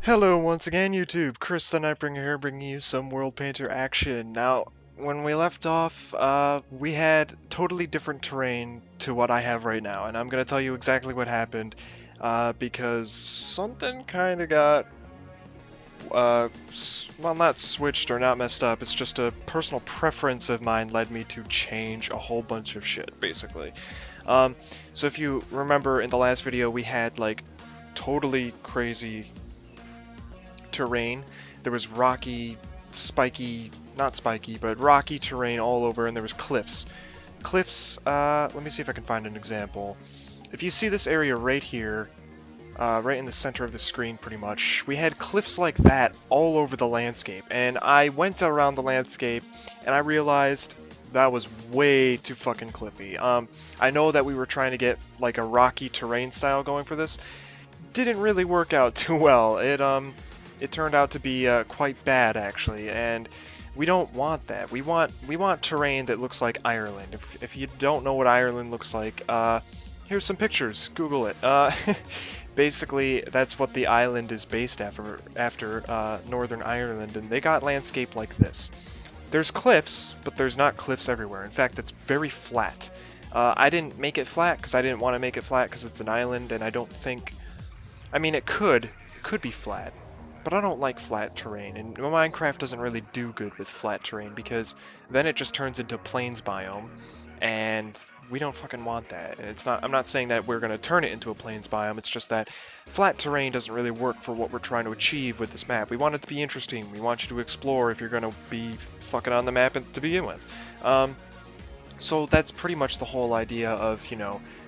Hello once again, YouTube. Chris the Nightbringer here, bringing you some World Painter action. Now, when we left off, we had totally different terrain to what I have right now, and I'm gonna tell you exactly what happened, because something kind of got, well, not switched or not messed up. It's just a personal preference of mine led me to change a whole bunch of shit, basically. Um, so if you remember in the last video, we had like totally crazy terrain. There was rocky, spiky, not spiky, but rocky terrain all over, and there was cliffs. Cliffs, let me see if I can find an example. If you see this area right here, right in the center of the screen pretty much, we had cliffs like that all over the landscape. And I went around the landscape, and I realized that was way too fucking cliffy. I know that we were trying to get like a rocky terrain style going for this. Didn't really work out too well. It turned out to be quite bad actually, and we don't want that. We want terrain that looks like Ireland. If you don't know what Ireland looks like, here's some pictures. Google it. Basically, that's what the island is based after Northern Ireland, and they got landscape like this. There's cliffs, but there's not cliffs everywhere. In fact, it's very flat. I didn't make it flat because I didn't want to make it flat because it's an island, and I don't think. I mean, it could be flat, but I don't like flat terrain, and Minecraft doesn't really do good with flat terrain because then it just turns into plains biome, and we don't fucking want that. And it's not. I'm not saying that we're gonna turn it into a plains biome. It's just that flat terrain doesn't really work for what we're trying to achieve with this map. We want it to be interesting. We want you to explore if you're gonna be fucking on the map to begin with. So that's pretty much the whole idea of,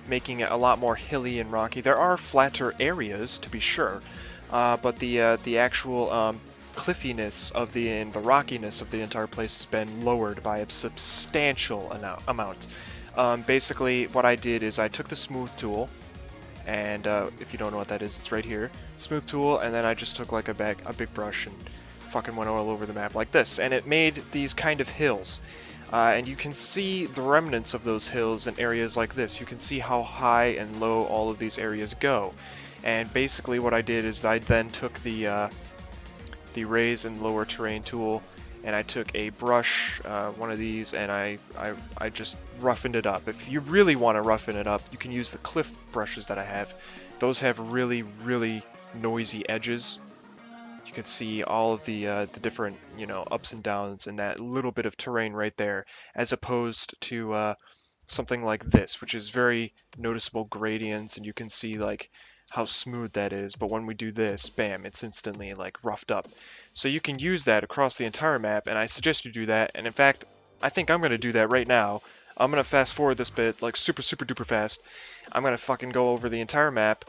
making it a lot more hilly and rocky. There are flatter areas, to be sure, but the actual cliffiness of and the rockiness of the entire place has been lowered by a substantial amount. Basically, what I did is I took the smooth tool, and if you don't know what that is, it's right here. Smooth tool, and then I just took like a big brush and fucking went all over the map like this, and it made these kind of hills. And you can see the remnants of those hills in areas like this. You can see how high and low all of these areas go. And basically what I did is I then took the raise and lower terrain tool, and I took a brush, one of these, and I just roughened it up. If you really want to roughen it up, you can use the cliff brushes that I have. Those have really, really noisy edges. You can see all of the different, ups and downs in that little bit of terrain right there, as opposed to something like this, which is very noticeable gradients, and you can see like how smooth that is. But when we do this, bam, it's instantly like roughed up. So you can use that across the entire map, and I suggest you do that. And in fact, I think I'm gonna do that right now. I'm gonna fast forward this bit like super duper fast. I'm gonna fucking go over the entire map.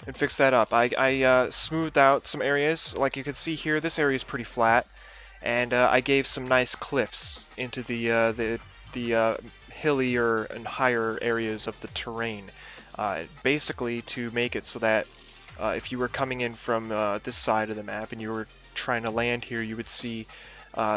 And fix that up. I smoothed out some areas. Like you can see here, this area is pretty flat, and I gave some nice cliffs into the hillier and higher areas of the terrain, basically to make it so that if you were coming in from this side of the map and you were trying to land here, you would see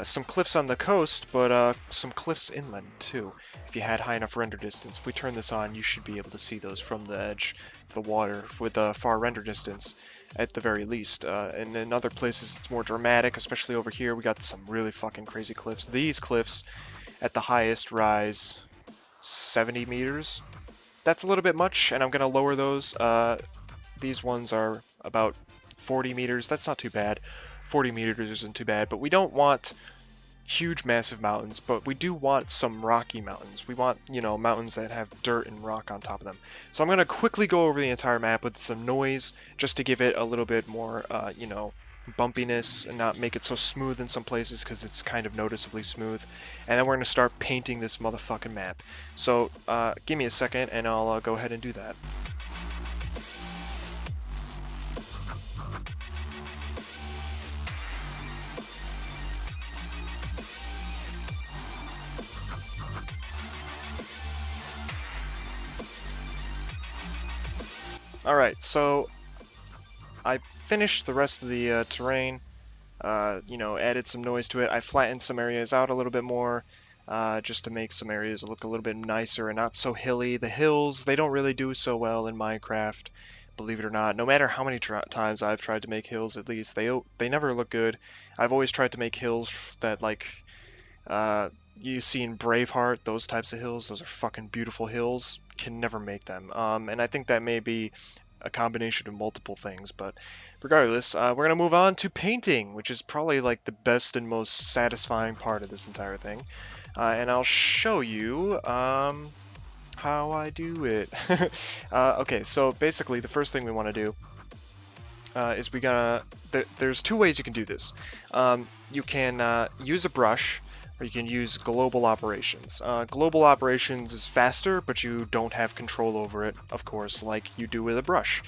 some cliffs on the coast, but some cliffs inland too. If you had high enough render distance. If we turn this on, you should be able to see those from the edge of the water with a far render distance at the very least. And in other places it's more dramatic, especially over here. We got some really fucking crazy cliffs. These cliffs at the highest rise 70 meters. That's a little bit much, and I'm going to lower those. These ones are about 40 meters. That's not too bad. 40 meters isn't too bad, but we don't want huge massive mountains, but we do want some rocky mountains. We want, mountains that have dirt and rock on top of them. So I'm going to quickly go over the entire map with some noise just to give it a little bit more, bumpiness and not make it so smooth in some places because it's kind of noticeably smooth. And then we're going to start painting this motherfucking map. So give me a second and I'll go ahead and do that. Alright, so I finished the rest of the terrain, added some noise to it. I flattened some areas out a little bit more, just to make some areas look a little bit nicer and not so hilly. The hills, they don't really do so well in Minecraft, believe it or not. No matter how many times I've tried to make hills, at least they never look good. I've always tried to make hills that like you see in Braveheart, those types of hills. Those are fucking beautiful hills. Can never make them. And I think that may be a combination of multiple things, but regardless, we're gonna move on to painting, which is probably like the best and most satisfying part of this entire thing. And I'll show you how I do it. Okay, so basically the first thing we want to do is there's two ways you can do this. You can use a brush, or you can use global operations. Global operations is faster, but you don't have control over it, of course, like you do with a brush.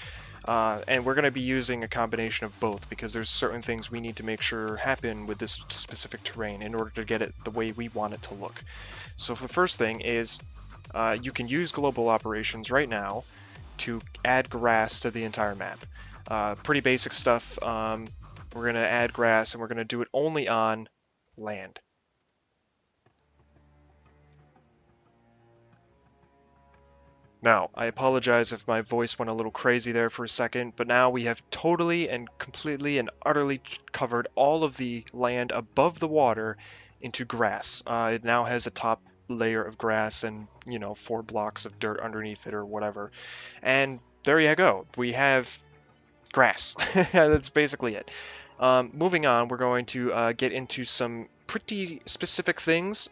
And we're going to be using a combination of both because there's certain things we need to make sure happen with this specific terrain in order to get it the way we want it to look. So the first thing is you can use global operations right now to add grass to the entire map. Pretty basic stuff. We're going to add grass and we're going to do it only on land. Now, I apologize if my voice went a little crazy there for a second, but now we have totally and completely and utterly covered all of the land above the water into grass. It now has a top layer of grass and, 4 blocks of dirt underneath it or whatever. And there you go. We have grass. That's basically it. Moving on, we're going to get into some pretty specific things.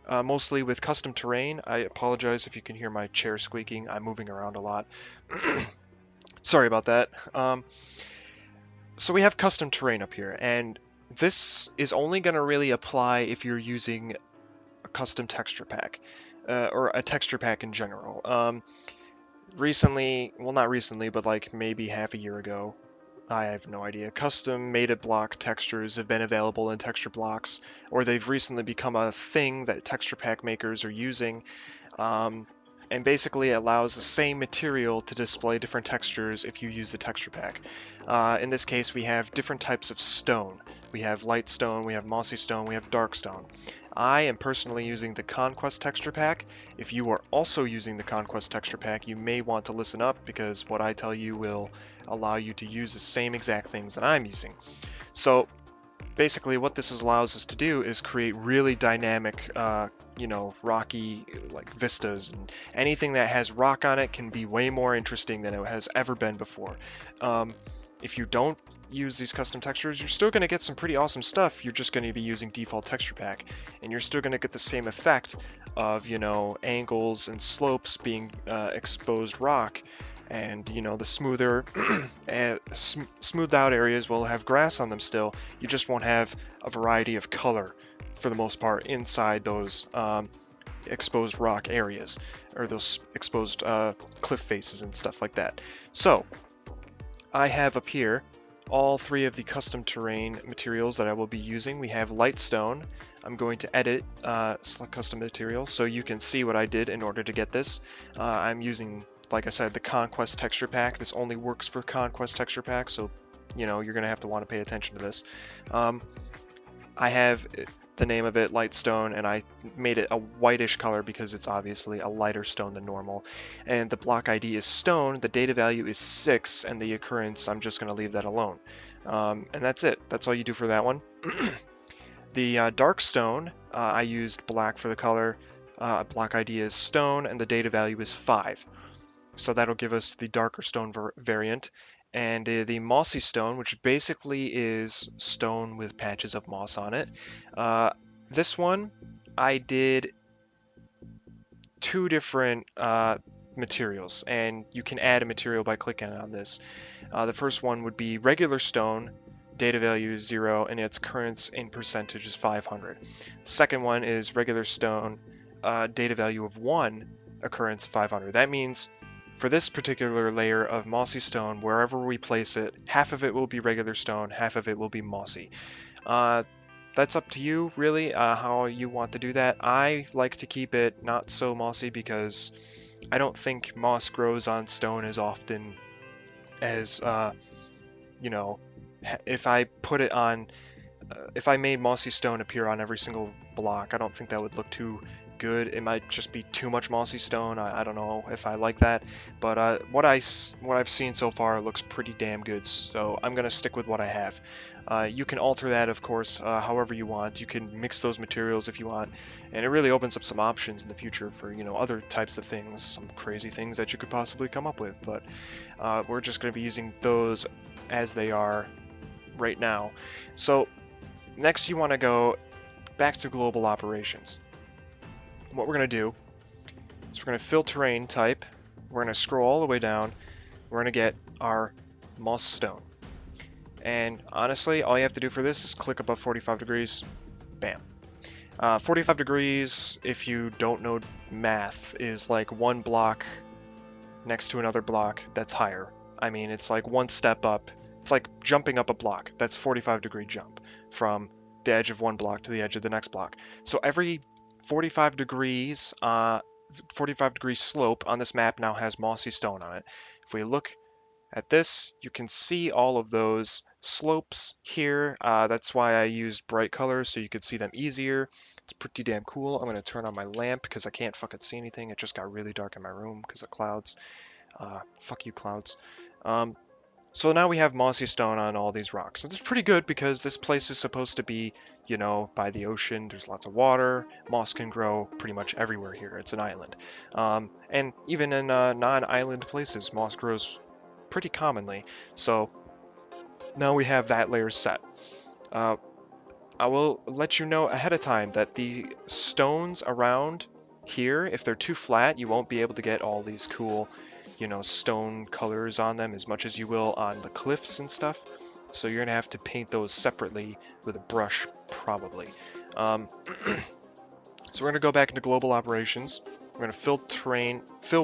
Mostly with custom terrain. I apologize if you can hear my chair squeaking. I'm moving around a lot. Sorry about that. So we have custom terrain up here, and this is only going to really apply if you're using a custom texture pack, or a texture pack in general. Recently, well not recently, but like maybe half a year ago, I have no idea. Custom made block textures have been available in texture blocks, or they've recently become a thing that texture pack makers are using. And basically it allows the same material to display different textures if you use the texture pack. In this case, we have different types of stone. We have light stone, we have mossy stone, we have dark stone. I am personally using the Conquest texture pack. If you are also using the Conquest texture pack, you may want to listen up because what I tell you will allow you to use the same exact things that I'm using. So basically what this allows us to do is create really dynamic, rocky like vistas, and anything that has rock on it can be way more interesting than it has ever been before. If you don't use these custom textures, you're still going to get some pretty awesome stuff. You're just going to be using default texture pack, and you're still going to get the same effect of, angles and slopes being exposed rock, and the smoother smoothed out areas will have grass on them still. You just won't have a variety of color for the most part inside those exposed rock areas, or those exposed cliff faces and stuff like that. So I have up here all 3 of the custom terrain materials that I will be using. We have light stone. I'm going to edit select custom material so you can see what I did in order to get this. I'm using, like I said, the Conquest texture pack. This only works for Conquest texture pack, so you're gonna have to want to pay attention to this. I have the name of it light stone, and I made it a whitish color because it's obviously a lighter stone than normal. And the block ID is stone, the data value is 6, and the occurrence, I'm just going to leave that alone. And that's it. That's all you do for that one. The dark stone, I used black for the color. Block ID is stone, and the data value is 5. So that'll give us the darker stone variant. And the mossy stone, which basically is stone with patches of moss on it. This one, I did 2 different materials, and you can add a material by clicking on this. The first one would be regular stone, data value is 0, and its occurrence in percentage is 500. The second one is regular stone, data value of 1, occurrence 500. That means for this particular layer of mossy stone, wherever we place it, half of it will be regular stone, half of it will be mossy. That's up to you, really, how you want to do that. I like to keep it not so mossy because I don't think moss grows on stone as often as, if I put it on, if I made mossy stone appear on every single block, I don't think that would look too good. It might just be too much mossy stone. I don't know if I like that, but what I've seen so far looks pretty damn good. So I'm gonna stick with what I have. You can alter that, of course, however you want. You can mix those materials if you want, and it really opens up some options in the future for, you know, other types of things, some crazy things that you could possibly come up with. But we're just going to be using those as they are right now. So next you want to go back to global operations. What we're going to do is we're going to fill terrain type. We're going to scroll all the way down. We're going to get our moss stone. And honestly, all you have to do for this is click above 45 degrees. Bam. 45 degrees, if you don't know math, is like one block next to another block that's higher. I mean, it's like one step up. It's like jumping up a block. That's 45-degree jump from the edge of one block to the edge of the next block. So every 45 degrees, 45-degree slope on this map now has mossy stone on it. If we look at this, you can see all of those slopes here. That's why I used bright colors, so you could see them easier. It's pretty damn cool. I'm going to turn on my lamp because I can't fucking see anything. It just got really dark in my room because of clouds. Fuck you, clouds. So now we have mossy stone on all these rocks. So this is pretty good because this place is supposed to be, you know, by the ocean. There's lots of water. Moss can grow pretty much everywhere here. It's an island. And even in non-island places, moss grows pretty commonly. So now we have that layer set. I will let you know ahead of time that the stones around here, if they're too flat, you won't be able to get all these cool, you know, stone colors on them as much as you will on the cliffs and stuff. So you're gonna have to paint those separately with a brush, probably. So we're gonna go back into global operations. We're gonna fill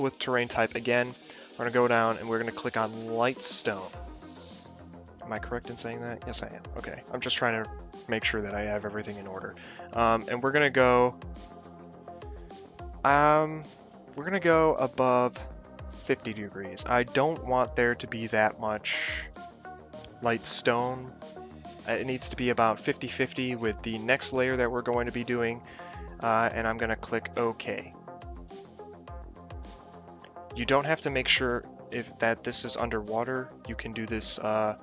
with terrain type again. We're gonna go down and we're gonna click on light stone. Am I correct in saying that? Yes, I am. Okay, I'm just trying to make sure that I have everything in order. And we're gonna go above 50 degrees. I don't want there to be that much light stone. It needs to be about 50-50 with the next layer that we're going to be doing. And I'm gonna click OK. You don't have to make sure that this is underwater. You can do this, or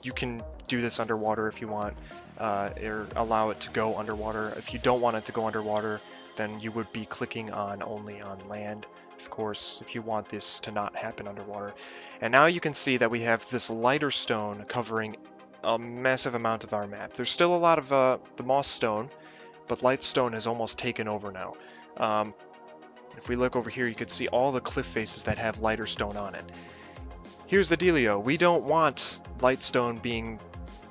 you can do this underwater if you want, or allow it to go underwater. If you don't want it to go underwater, then you would be clicking on only on land, of course, if you want this to not happen underwater. And now you can see that we have this lighter stone covering a massive amount of our map. There's still a lot of the moss stone, but light stone has almost taken over now. If we look over here, you can see all the cliff faces that have lighter stone on it. Here's the dealio. We don't want light stone being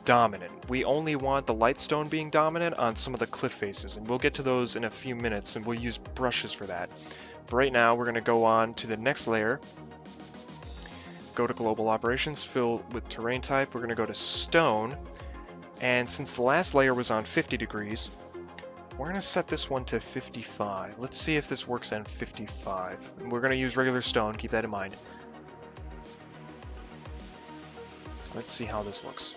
dominant. We only want the light stone being dominant on some of the cliff faces, and we'll get to those in a few minutes, and we'll use brushes for that. But right now, we're going to go on to the next layer. Go to global operations, fill with terrain type. We're going to go to stone, and since the last layer was on 50 degrees, we're going to set this one to 55. Let's see if this works on 55. And we're going to use regular stone, keep that in mind. Let's see how this looks.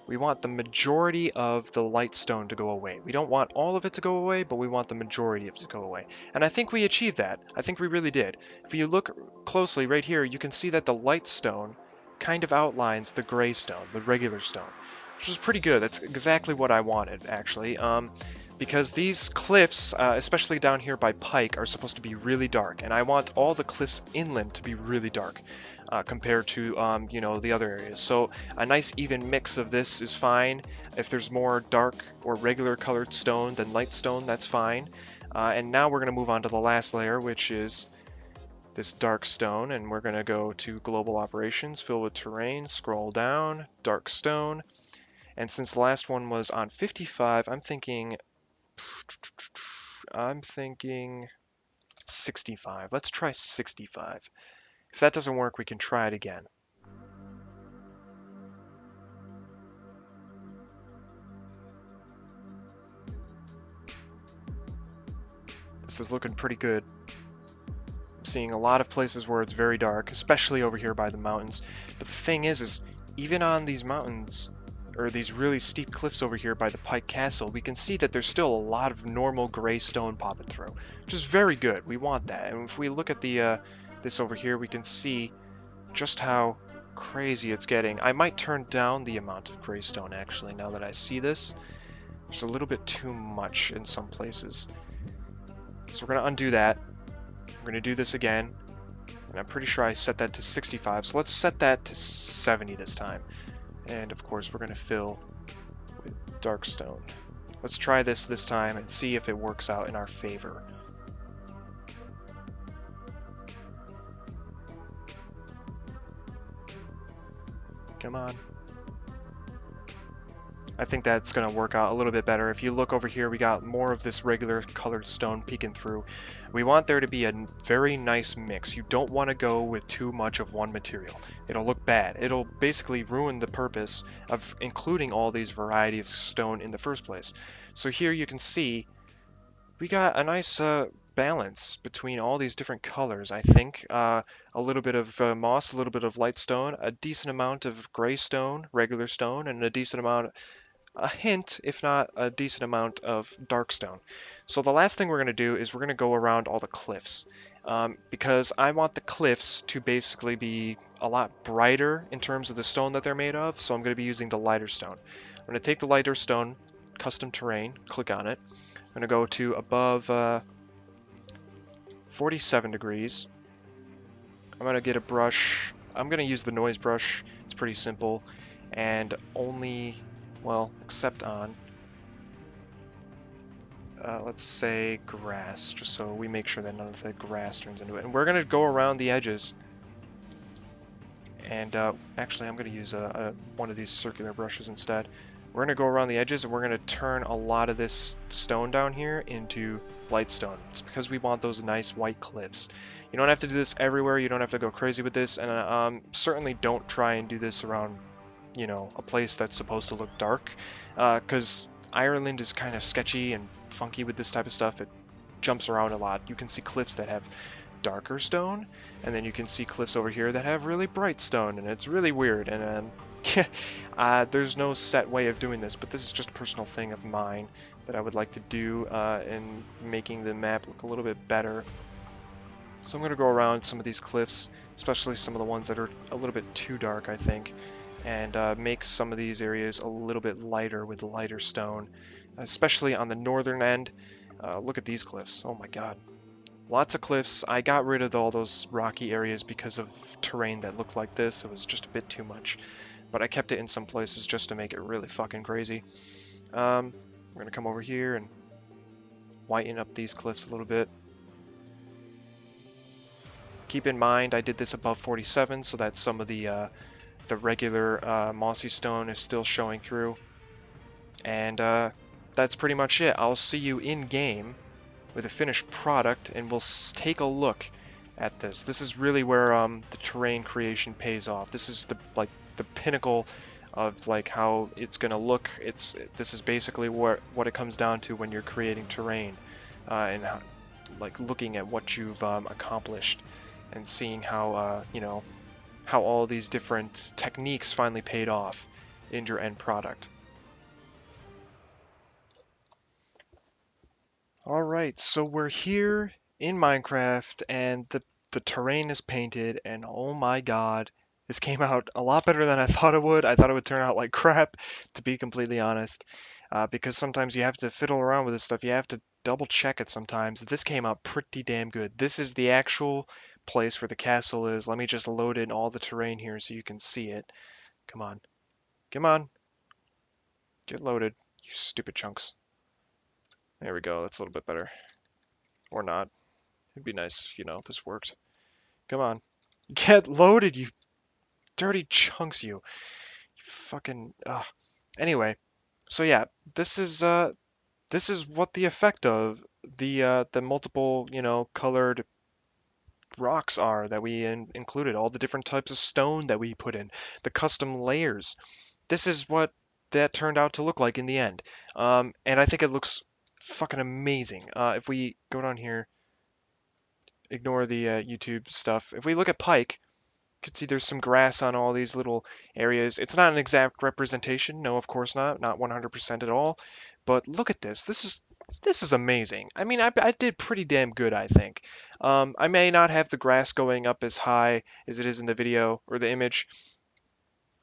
We want the majority of the light stone to go away. We don't want all of it to go away, but we want the majority of it to go away. And I think we achieved that. I think we really did. If you look closely right here, you can see that the light stone kind of outlines the gray stone, the regular stone, which is pretty good. That's exactly what I wanted, actually. Because these cliffs, especially down here by Pyke, are supposed to be really dark. And I want all the cliffs inland to be really dark. Compared to, you know, the other areas. So a nice even mix of this is fine. If there's more dark or regular colored stone than light stone, that's fine. And now we're going to move on to the last layer, which is this dark stone. And we're going to go to global operations, fill with terrain, scroll down, dark stone. And since the last one was on 55, I'm thinking 65. Let's try 65. If that doesn't work, we can try it again. This is looking pretty good. I'm seeing a lot of places where it's very dark, especially over here by the mountains. But the thing is even on these mountains, or these really steep cliffs over here by the Pyke Castle, we can see that there's still a lot of normal gray stone popping through, which is very good. We want that. And if we look at the this over here, we can see just how crazy it's getting. I might turn down the amount of gray stone actually now that I see this. There's a little bit too much in some places. So we're going to undo that. We're going to do this again. And I'm pretty sure I set that to 65. So let's set that to 70 this time. And of course, we're going to fill with dark stone. Let's try this time and see if it works out in our favor. Come on. I think that's going to work out a little bit better. If you look over here, we got more of this regular colored stone peeking through. We want there to be a very nice mix. You don't want to go with too much of one material. It'll look bad. It'll basically ruin the purpose of including all these variety of stone in the first place. So here you can see we got a nice balance between all these different colors, I think. A little bit of moss, a little bit of light stone, a decent amount of gray stone, regular stone, and a decent amount, a hint, if not a decent amount of dark stone. So the last thing we're going to do is we're going to go around all the cliffs. Because I want the cliffs to basically be a lot brighter in terms of the stone that they're made of, so I'm going to be using the lighter stone. I'm going to take the lighter stone, custom terrain, click on it. I'm going to go to above 47 degrees. I'm going to get a brush. I'm going to use the noise brush. It's pretty simple. And only, well, except on, let's say grass, just so we make sure that none of the grass turns into it. And we're going to go around the edges. And actually, I'm going to use one of these circular brushes instead. We're going to go around the edges and we're going to turn a lot of this stone down here into light stone. It's because we want those nice white cliffs. You don't have to do this everywhere. You don't have to go crazy with this. And certainly don't try and do this around, you know, a place that's supposed to look dark. Because Ireland is kind of sketchy and funky with this type of stuff. It jumps around a lot. You can see cliffs that have darker stone, and then you can see cliffs over here that have really bright stone, and it's really weird. And there's no set way of doing this, but this is just a personal thing of mine that I would like to do in making the map look a little bit better. So I'm going to go around some of these cliffs, especially some of the ones that are a little bit too dark, I think, and make some of these areas a little bit lighter with lighter stone, especially on the northern end. Look at these cliffs. Oh my god. Lots of cliffs. I got rid of all those rocky areas because of terrain that looked like this. It was just a bit too much. But I kept it in some places just to make it really fucking crazy. We're going to come over here and whiten up these cliffs a little bit. Keep in mind I did this above 47 so that some of the regular mossy stone is still showing through. And that's pretty much it. I'll see you in game with a finished product, and we'll take a look at this. This is really where the terrain creation pays off. This is the pinnacle of like how it's gonna look. This is basically what it comes down to when you're creating terrain, and how, like looking at what you've accomplished and seeing how you know, how all these different techniques finally paid off in your end product. Alright, so we're here in Minecraft and the terrain is painted, and oh my god, this came out a lot better than I thought it would. I thought it would turn out like crap, to be completely honest, because sometimes you have to fiddle around with this stuff. You have to double check it sometimes. This came out pretty damn good. This is the actual place where the castle is. Let me just load in all the terrain here so you can see it. Come on. Come on. Get loaded, you stupid chunks. There we go, that's a little bit better. Or not. It'd be nice, you know, if this worked. Come on. Get loaded, you dirty chunks, you. You fucking, ugh. Anyway, so yeah, this is what the effect of the multiple, you know, colored rocks are that we included, all the different types of stone that we put in, the custom layers. This is what that turned out to look like in the end. And I think it looks fucking amazing. If we go down here, ignore the YouTube stuff. If we look at Pyke, can see there's some grass on all these little areas. It's not an exact representation, no, of course not 100% at all. But look at this. This is amazing. I mean, I did pretty damn good, I think. I may not have the grass going up as high as it is in the video or the image,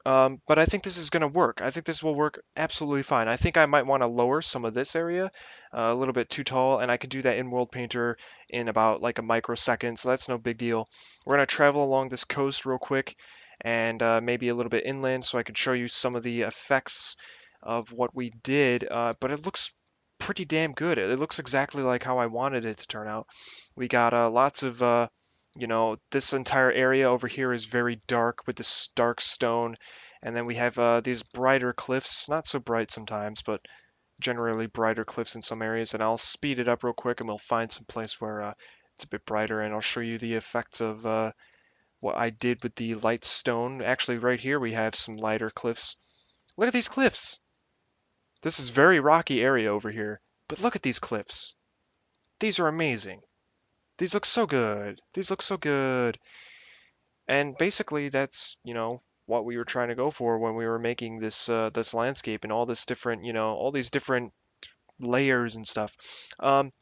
but I think this is going to work. I think this will work absolutely fine. I think I might want to lower some of this area a little bit too tall, and I can do that in World Painter in about like a microsecond, so that's no big deal. We're going to travel along this coast real quick and maybe a little bit inland so I can show you some of the effects of what we did, but it looks pretty damn good. It looks exactly like how I wanted it to turn out. We got lots of this entire area over here is very dark with this dark stone. And then we have these brighter cliffs, not so bright sometimes, but generally brighter cliffs in some areas. And I'll speed it up real quick and we'll find some place where it's a bit brighter. And I'll show you the effects of what I did with the light stone. Actually, right here we have some lighter cliffs. Look at these cliffs. This is very rocky area over here. But look at these cliffs. These are amazing. These look so good. These look so good. And basically, that's, what we were trying to go for when we were making this landscape and all this different, all these different layers and stuff. Um,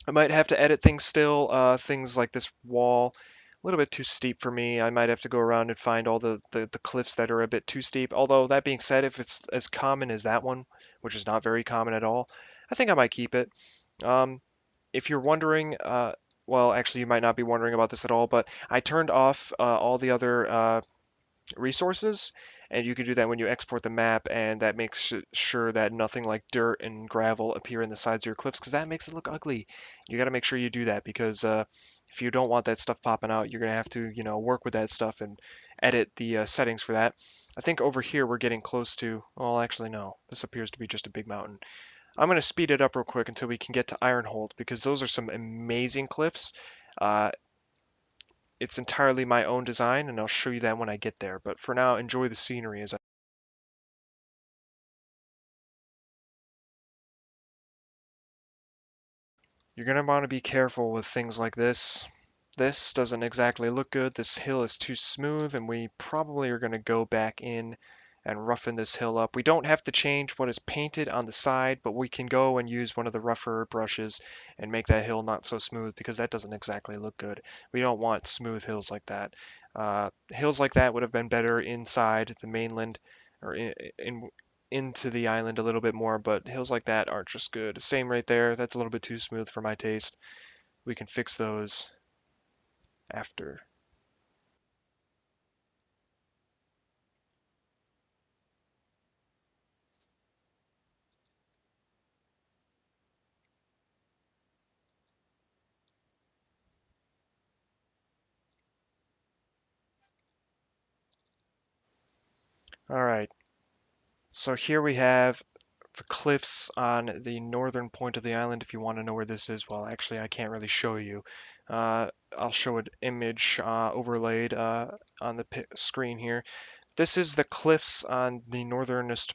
I might have to edit things still, things like this wall, a little bit too steep for me. I might have to go around and find all the cliffs that are a bit too steep. Although that being said, if it's as common as that one, which is not very common at all, I think I might keep it. Um, if you're wondering, well, actually, you might not be wondering about this at all, but I turned off all the other resources, and you can do that when you export the map, and that makes sure that nothing like dirt and gravel appear in the sides of your cliffs, because that makes it look ugly. You got to make sure you do that, because if you don't want that stuff popping out, you're gonna have to, work with that stuff and edit the settings for that. I think over here we're getting close to, well, actually no, this appears to be just a big mountain. I'm going to speed it up real quick until we can get to Ironhold because those are some amazing cliffs. Uh, it's entirely my own design, and I'll show you that when I get there. But for now, enjoy the scenery as I. You're going to want to be careful with things like this. This doesn't exactly look good. This hill is too smooth, and we probably are going to go back in and roughen this hill up. We don't have to change what is painted on the side, but we can go and use one of the rougher brushes and make that hill not so smooth because that doesn't exactly look good. We don't want smooth hills like that. Hills like that would have been better inside the mainland or into the island a little bit more, but hills like that aren't just good. Same right there. That's a little bit too smooth for my taste. We can fix those after. All right. So here we have the cliffs on the northern point of the island. If you want to know where this is, well, actually, I can't really show you. I'll show an image overlaid on the screen here. This is the cliffs on the northernmost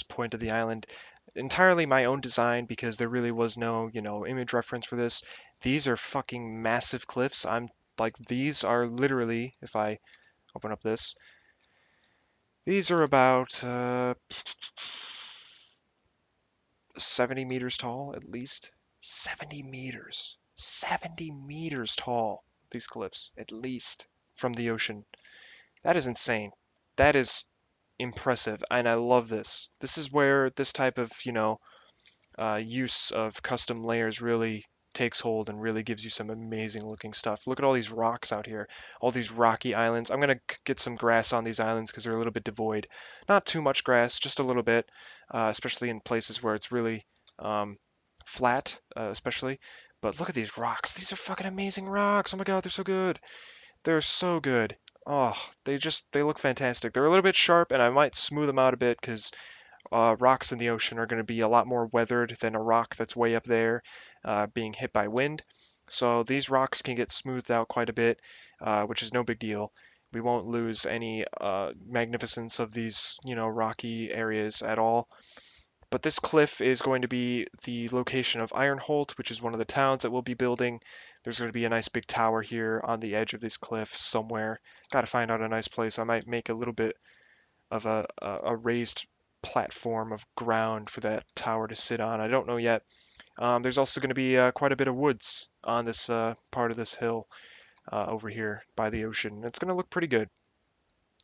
point of the island. Entirely my own design because there really was no, image reference for this. These are fucking massive cliffs. These are literally, if I open up this, these are about 70 meters tall at least. 70 meters. 70 meters tall, these cliffs, at least, from the ocean. That is insane. That is impressive, and I love this. This is where this type of, use of custom layers really takes hold and really gives you some amazing looking stuff. Look at all these rocks out here, all these rocky islands. I'm gonna get some grass on these islands because they're a little bit devoid. Not too much grass, just a little bit, especially in places where it's really um, flat, especially. But look at these rocks. These are fucking amazing rocks. Oh my God, they're so good. They're so good. Oh, they look fantastic. They're a little bit sharp, and I might smooth them out a bit because rocks in the ocean are going to be a lot more weathered than a rock that's way up there being hit by wind. So these rocks can get smoothed out quite a bit, which is no big deal. We won't lose any magnificence of these, rocky areas at all. But this cliff is going to be the location of Ironholt, which is one of the towns that we'll be building. There's going to be a nice big tower here on the edge of this cliff somewhere. Got to find out a nice place. I might make a little bit of a raised platform of ground for that tower to sit on. I don't know yet. There's also going to be quite a bit of woods on this part of this hill over here by the ocean. It's going to look pretty good.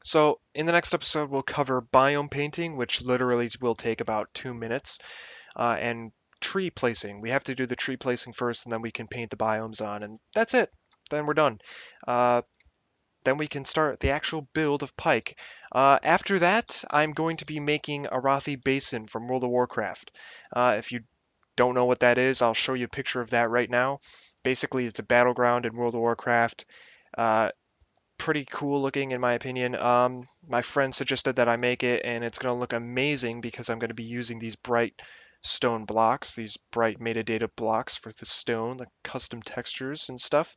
So in the next episode, we'll cover biome painting, which literally will take about 2 minutes, and tree placing. We have to do the tree placing first, and then we can paint the biomes on, and that's it. Then we're done. Uh, then we can start the actual build of Pyke. After that, I'm going to be making Arathi Basin from World of Warcraft. If you don't know what that is, I'll show you a picture of that right now. Basically, it's a battleground in World of Warcraft. Uh, Pretty cool looking in my opinion. My friend suggested that I make it, and it's going to look amazing because I'm going to be using these bright stone blocks, these bright metadata blocks for the stone, the custom textures and stuff.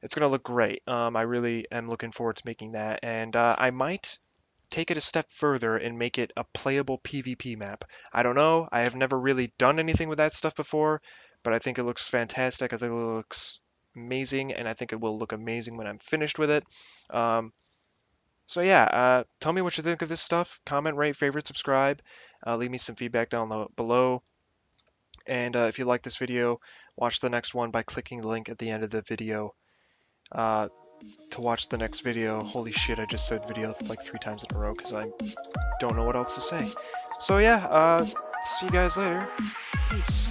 It's going to look great. I really am looking forward to making that, and I might take it a step further and make it a playable PvP map. I don't know. I have never really done anything with that stuff before, but I think it looks fantastic. I think it looks amazing, and I think it will look amazing when I'm finished with it. Um, so yeah, tell me what you think of this stuff. Comment, rate, favorite, subscribe. Leave me some feedback down below. And if you like this video, watch the next one by clicking the link at the end of the video. To watch the next video. Holy shit, I just said video like 3 times in a row because I don't know what else to say. So yeah, see you guys later. Peace.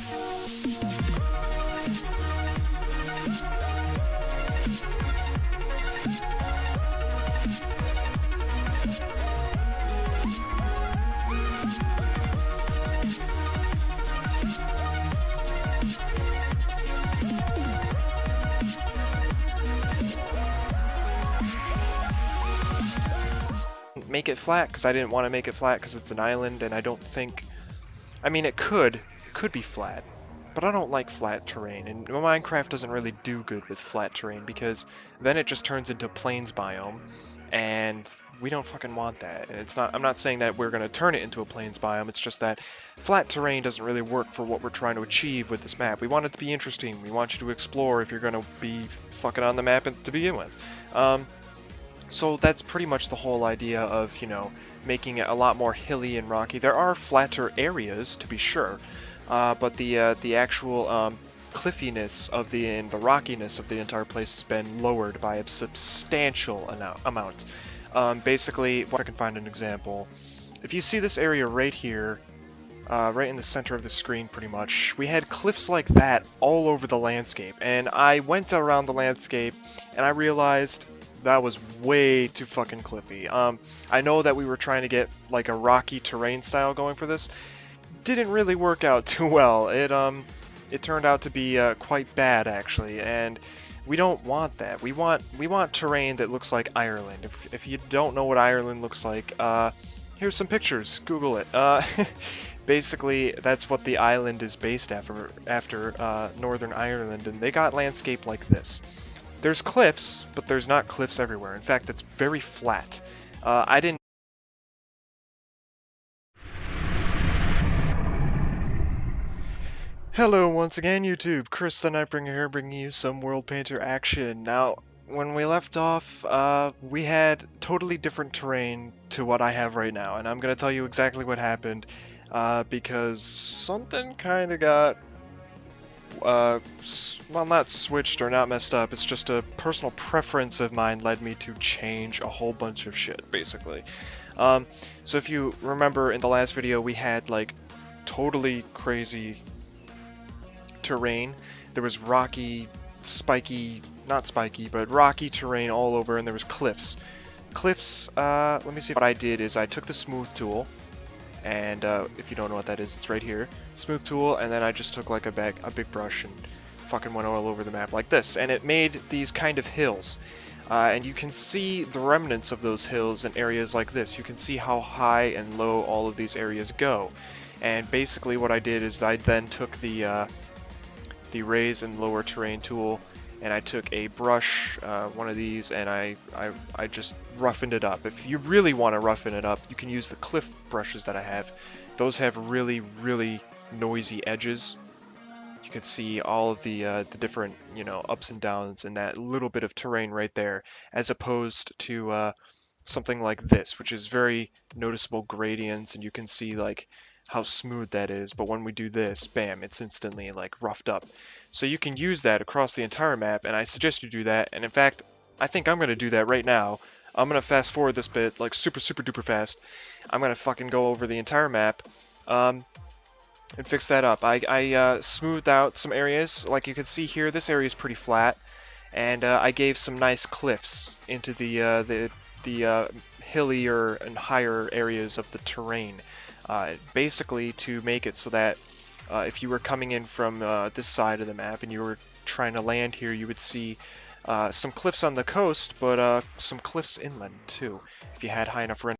Make it flat because I didn't want to make it flat because it's an island, and I don't think, I mean, it could be flat, but I don't like flat terrain, and Minecraft doesn't really do good with flat terrain because then it just turns into plains biome, and we don't fucking want that. And it's not, I'm not saying that we're going to turn it into a plains biome, it's just that flat terrain doesn't really work for what we're trying to achieve with this map. We want it to be interesting. We want you to explore if you're going to be fucking on the map to begin with. So that's pretty much the whole idea of, you know, making it a lot more hilly and rocky. There are flatter areas, to be sure, but the actual cliffiness of and the rockiness of the entire place has been lowered by a substantial amount. Basically, if I can find an example, if you see this area right here, right in the center of the screen pretty much, we had cliffs like that all over the landscape, and I went around the landscape and I realized that was way too fucking cliffy. I know that we were trying to get like a rocky terrain style going for this. Didn't really work out too well. It turned out to be quite bad actually, and we don't want that. We want terrain that looks like Ireland. If you don't know what Ireland looks like, here's some pictures. Google it. Basically, that's what the island is based after Northern Ireland, and they got landscape like this. There's cliffs, but there's not cliffs everywhere. In fact, it's very flat. I didn't. Hello once again, YouTube. Chris the Nightbringer here, bringing you some World Painter action. Now, when we left off, we had totally different terrain to what I have right now, and I'm gonna tell you exactly what happened, because something kind of got well, not switched or not messed up, it's just a personal preference of mine led me to change a whole bunch of shit, basically. So if you remember in the last video, we had like totally crazy terrain. There was rocky, spiky, not spiky, but rocky terrain all over, and there was cliffs. Cliffs, let me see. What I did is I took the smooth tool, and if you don't know what that is, it's right here. Smooth tool, and then I just took like a big brush and fucking went all over the map like this, and it made these kind of hills. And you can see the remnants of those hills in areas like this. You can see how high and low all of these areas go. And basically what I did is I then took the raise and lower terrain tool, and I took a brush, one of these, and I just roughened it up. If you really want to roughen it up, you can use the cliff brushes that I have. Those have really, really noisy edges. you could see all of the different, you know, ups and downs in that little bit of terrain right there, as opposed to something like this, which is very noticeable gradients, and you can see like how smooth that is. But when we do this, bam, it's instantly like roughed up. So you can use that across the entire map, and I suggest you do that. And in fact, I think I'm gonna do that right now. I'm gonna fast forward this bit like super duper fast. I'm gonna fucking go over the entire map. And fix that up. I smoothed out some areas. Like you can see here, this area is pretty flat, and I gave some nice cliffs into the hillier and higher areas of the terrain, basically to make it so that if you were coming in from this side of the map and you were trying to land here, you would see some cliffs on the coast, but some cliffs inland too, if you had high enough render.